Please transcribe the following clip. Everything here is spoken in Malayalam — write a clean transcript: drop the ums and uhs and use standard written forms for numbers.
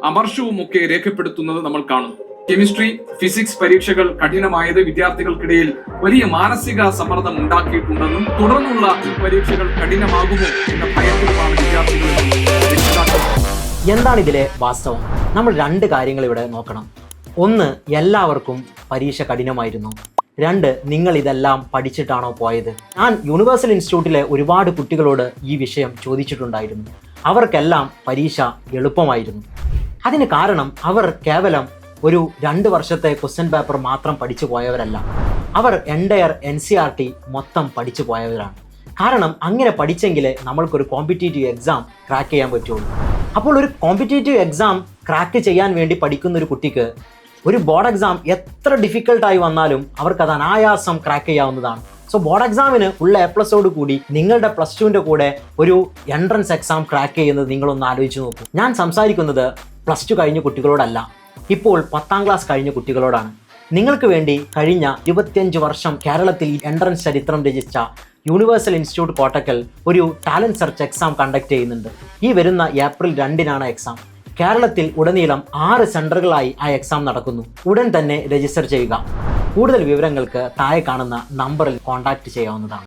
അമർഷവും ഒക്കെ രേഖപ്പെടുത്തുന്നത് നമ്മൾ കാണുന്നു. കെമിസ്ട്രി, ഫിസിക്സ് പരീക്ഷകൾ കഠിനമായത് വിദ്യാർത്ഥികൾക്കിടയിൽ വലിയ മാനസിക സമ്മർദ്ദം ഉണ്ടാക്കിയിട്ടുണ്ടെന്നും തുടർന്നുള്ള പരീക്ഷകൾ കഠിനമാകുമോ എന്ന ഭയത്തിലുമാണ് വിദ്യാർത്ഥികൾ. എന്താണ് ഇതിലെ വാസ്തവം? നമ്മൾ രണ്ട് കാര്യങ്ങൾ ഇവിടെ നോക്കണം. ഒന്ന്, എല്ലാവർക്കും പരീക്ഷ കഠിനമായിരുന്നു. രണ്ട്, നിങ്ങൾ ഇതെല്ലാം പഠിച്ചിട്ടാണോ പോയത്? ഞാൻ യൂണിവേഴ്സൽ ഇൻസ്റ്റിറ്റ്യൂട്ടിലെ ഒരുപാട് കുട്ടികളോട് ഈ വിഷയം ചോദിച്ചിട്ടുണ്ടായിരുന്നു. അവർക്കെല്ലാം പരീക്ഷ എളുപ്പമായിരുന്നു. അതിന് കാരണം അവർ കേവലം ഒരു 2 വർഷത്തെ ക്വസ്റ്റ്യൻ പേപ്പർ മാത്രം പഠിച്ചു പോയവരല്ല. അവർ എൻറ്റയർ NCERT മൊത്തം പഠിച്ചു പോയവരാണ്. കാരണം അങ്ങനെ പഠിച്ചെങ്കിലേ നമ്മൾക്കൊരു കോമ്പറ്റേറ്റീവ് എക്സാം ക്രാക്ക് ചെയ്യാൻ പറ്റുള്ളൂ. അപ്പോൾ ഒരു കോമ്പറ്റേറ്റീവ് എക്സാം ക്രാക്ക് ചെയ്യാൻ വേണ്ടി പഠിക്കുന്ന ഒരു കുട്ടിക്ക് ഒരു ബോർഡ് എക്സാം എത്ര ഡിഫിക്കൽട്ടായി വന്നാലും അവർക്കത് അനായാസം ക്രാക്ക് ചെയ്യാവുന്നതാണ്. സോ ബോർഡ് എക്സാമിന് ഫുൾ A+ഓട് കൂടി നിങ്ങളുടെ +2ൻ്റെ കൂടെ ഒരു എൻട്രൻസ് എക്സാം ക്രാക്ക് ചെയ്യുന്നത് നിങ്ങളൊന്ന് ആലോചിച്ച് നോക്കൂ. ഞാൻ സംസാരിക്കുന്നത് +2 കഴിഞ്ഞ കുട്ടികളോടല്ല, ഇപ്പോൾ 10ാം ക്ലാസ് കഴിഞ്ഞ കുട്ടികളോടാണ്. നിങ്ങൾക്ക് വേണ്ടി കഴിഞ്ഞ 25 വർഷം കേരളത്തിൽ എൻട്രൻസ് ചരിത്രം രചിച്ച യൂണിവേഴ്സൽ ഇൻസ്റ്റിറ്റ്യൂട്ട് കോട്ടക്കൽ ഒരു ടാലൻറ്റ് സെർച്ച് എക്സാം കണ്ടക്ട് ചെയ്യുന്നുണ്ട്. ഈ വരുന്ന ഏപ്രിൽ 2-നാണ് എക്സാം. കേരളത്തിൽ ഉടനീളം 6 സെൻറ്ററുകളായി ആ എക്സാം നടക്കുന്നു. ഉടൻ തന്നെ രജിസ്റ്റർ ചെയ്യുക. കൂടുതൽ വിവരങ്ങൾക്ക് താഴെ കാണുന്ന നമ്പറിൽ കോൺടാക്റ്റ് ചെയ്യാവുന്നതാണ്.